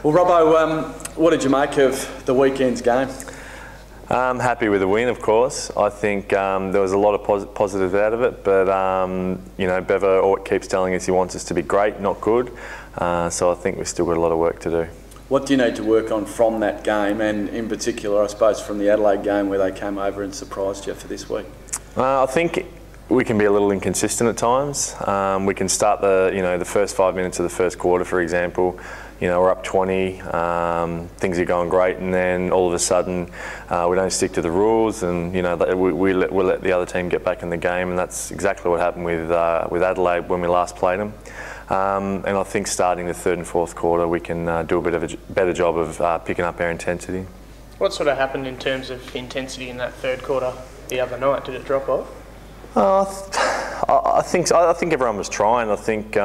Well, Robbo, what did you make of the weekend's game? I'm happy with the win, of course. I think there was a lot of positives out of it, but you know, Bevo keeps telling us he wants us to be great, not good. So I think we've still got a lot of work to do. What do you need to work on from that game, and in particular, I suppose, from the Adelaide game where they came over and surprised you for this week? I think we can be a little inconsistent at times. We can start the first 5 minutes of the first quarter, for example. You know, we're up 20, things are going great, and then all of a sudden we don't stick to the rules, and you know we'll let the other team get back in the game, and that's exactly what happened with Adelaide when we last played them. And I think starting the third and fourth quarter, we can do a bit of a better job of picking up our intensity. What sort of happened in terms of intensity in that third quarter the other night? Did it drop off? I think everyone was trying. I think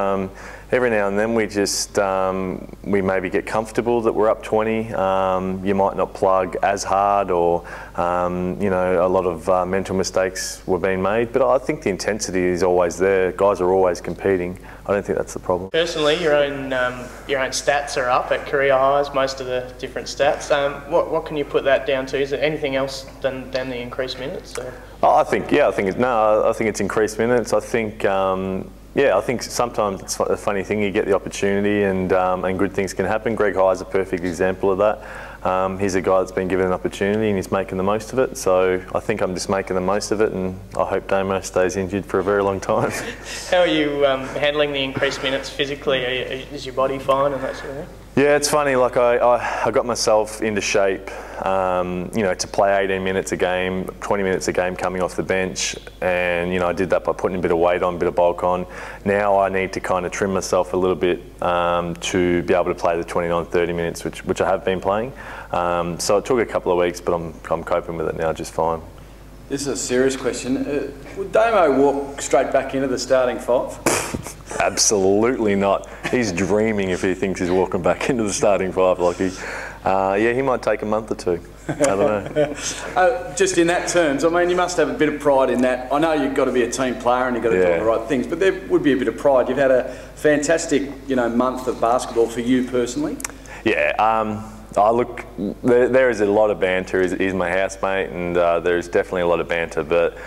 every now and then we maybe get comfortable that we're up 20. You might not plug as hard, or you know, a lot of mental mistakes were being made. But I think the intensity is always there. Guys are always competing. I don't think that's the problem. Personally, your own stats are up at career highs. Most of the different stats. What can you put that down to? Is it anything else than the increased minutes? Or? Oh, I think it's increased minutes. I think I think sometimes it's a funny thing. You get the opportunity, and good things can happen. Greg Hyde's a perfect example of that. He's a guy that's been given an opportunity, and he's making the most of it. So I think I'm just making the most of it, and I hope Damo stays injured for a very long time. How are you handling the increased minutes physically? Is your body fine and that sort of thing? Yeah, it's funny. Like I got myself into shape, you know, to play 18 minutes a game, 20 minutes a game coming off the bench, and you know, I did that by putting a bit of weight on, a bit of bulk on. Now I need to kind of trim myself a little bit to be able to play the 29, 30 minutes, which I have been playing. So it took a couple of weeks, but I'm coping with it now just fine. This is a serious question. Would Damo walk straight back into the starting five? Absolutely not. He's dreaming if he thinks he's walking back into the starting five. Like yeah, he might take a month or two. I don't know. Just in that terms, I mean, you must have a bit of pride in that. I know you've got to be a team player and you've got to do all the right things, but there would be a bit of pride. You've had a fantastic, you know, month of basketball for you personally. Yeah. Look, there is a lot of banter. He's my housemate, and there's definitely a lot of banter. But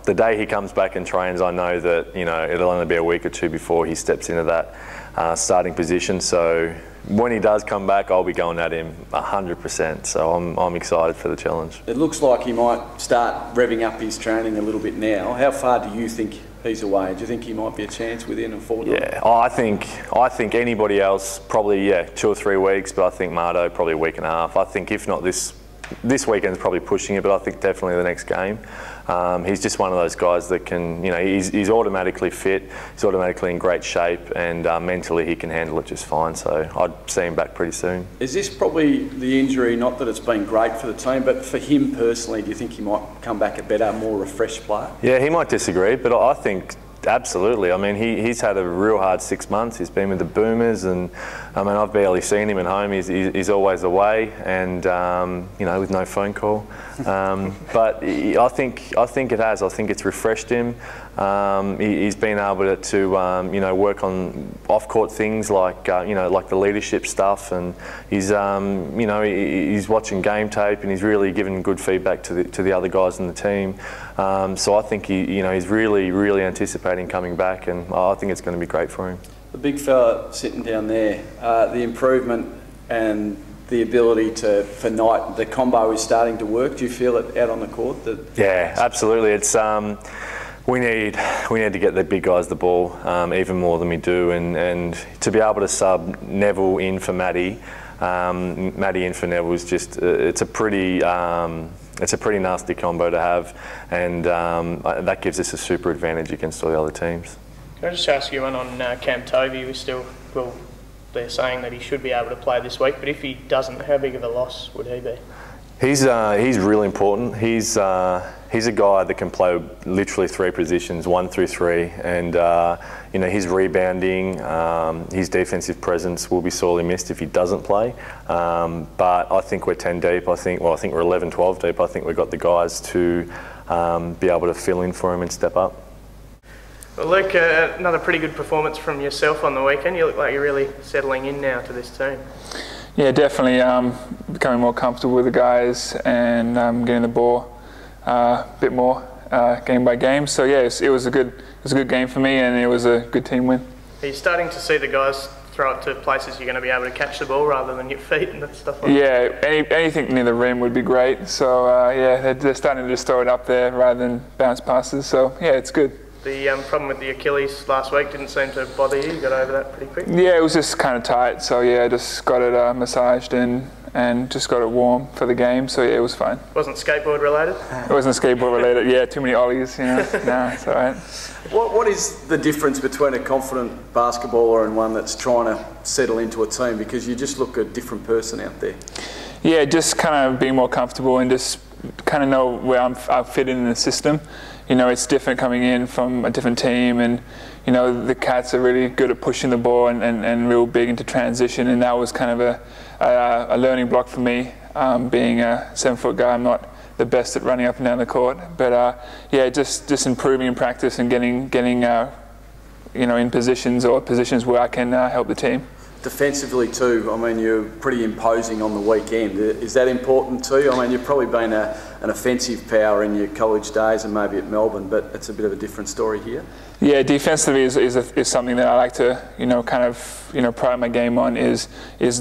the day he comes back and trains, I know that, you know, it'll only be a week or two before he steps into that starting position. So when he does come back, I'll be going at him 100%. So I'm excited for the challenge. It looks like he might start revving up his training a little bit now. How far do you think he's away? Do you think he might be a chance within a fortnight? Yeah, I think anybody else probably 2 or 3 weeks, but I think Mardo probably a week and a half. I think if not this weekend's probably pushing it, but I think definitely the next game. He's just one of those guys that can, you know, he's automatically fit, he's automatically in great shape, and mentally he can handle it just fine. So I'd see him back pretty soon. Is this probably the injury, not that it's been great for the team, but for him personally, do you think he might come back a better, more refreshed player? Yeah, he might disagree, but I think absolutely. I mean, he's had a real hard 6 months. He's been with the Boomers, and I mean, I've barely seen him at home. He's always away, and you know, with no phone call. But I think it has. I think it's refreshed him. He's been able to you know, work on off-court things like you know, like the leadership stuff, and he's you know, he's watching game tape, and he's really giving good feedback to the other guys in the team. So I think you know, he's really anticipating coming back, and I think it's going to be great for him. The big fella sitting down there, the improvement and the ability for Knight, the combo is starting to work. Do you feel it out on the court? Yeah, absolutely. It's we need to get the big guys the ball even more than we do, and to be able to sub Nevill in for Matty in for Nevill is just it's a pretty nasty combo to have, and that gives us a super advantage against all the other teams. Can I just ask you one on Cam Tovey? They're saying that he should be able to play this week, but if he doesn't, how big of a loss would he be? He's really important. He's a guy that can play literally 3 positions, 1 through 3, and you know, his rebounding, his defensive presence will be sorely missed if he doesn't play. But I think we're 10 deep. I think we're 11, 12 deep. I think we've got the guys to be able to fill in for him and step up. Well, Luke, another pretty good performance from yourself on the weekend. You look like you're really settling in now to this team. Yeah, definitely becoming more comfortable with the guys and getting the ball a bit more game by game. So yeah, it was a good game for me, and it was a good team win. Are you starting to see the guys throw it to places you're going to be able to catch the ball rather than your feet and stuff like that? Yeah, anything near the rim would be great. So yeah, they're starting to just throw it up there rather than bounce passes. So yeah, it's good. The problem with the Achilles last week didn't seem to bother you. You got over that pretty quick. Yeah, it was just kind of tight. So yeah, I just got it massaged and just got it warm for the game. So yeah, it was fine. Wasn't skateboard related? It wasn't skateboard related. Yeah, too many ollies. You know, no, it's all right. What is the difference between a confident basketballer and one that's trying to settle into a team? Because you just look a different person out there. Yeah, just kind of being more comfortable and just kind of know where I fit in the system. You know, it's different coming in from a different team, and you know the Cats are really good at pushing the ball and real big into transition, and that was kind of a learning block for me. Being a 7-foot guy, I'm not the best at running up and down the court, but yeah, just improving in practice and getting you know, in positions where I can help the team. Defensively too, I mean, you're pretty imposing on the weekend. Is that important too? I mean, you've probably been an offensive power in your college days and maybe at Melbourne, but it's a bit of a different story here. Yeah, defensively is something that I like to, you know, kind of, you know, pride my game on is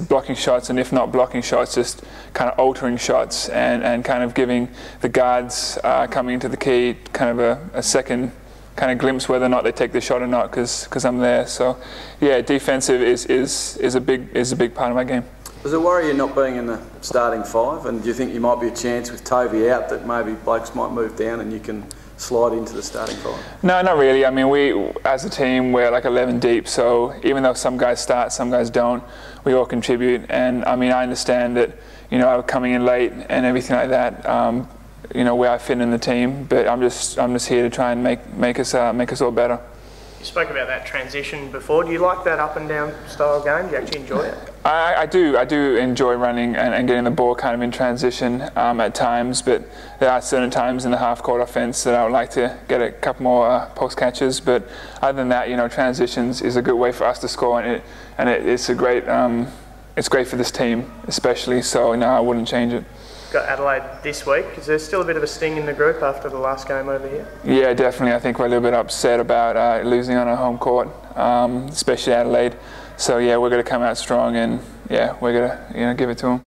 blocking shots, and if not blocking shots, just kind of altering shots and kind of giving the guards coming into the key kind of a second kind of glimpse whether or not they take the shot or not, because I'm there. So yeah, defensive is a big part of my game. Does it worry you not being in the starting 5, and do you think you might be a chance with Tovey out that maybe blokes might move down and you can slide into the starting 5? No, not really. I mean, we as a team, we're like 11 deep, so even though some guys start, some guys don't, we all contribute. And I mean, I understand that, you know, coming in late and everything like that, you know, where I fit in the team, but I'm just here to try and make us all better. You spoke about that transition before. Do you like that up and down style game? Do you actually enjoy it? I do enjoy running and getting the ball kind of in transition at times, but there are certain times in the half-court offence that I would like to get a couple more post catches. But other than that, you know, transitions is a good way for us to score, and it's a great it's great for this team especially. So no, I wouldn't change it. Got Adelaide this week. Is there still a bit of a sting in the group after the last game over here? Yeah, definitely. I think we're a little bit upset about losing on our home court, especially Adelaide. So yeah, we're going to come out strong, and yeah, we're going to, you know, give it to them.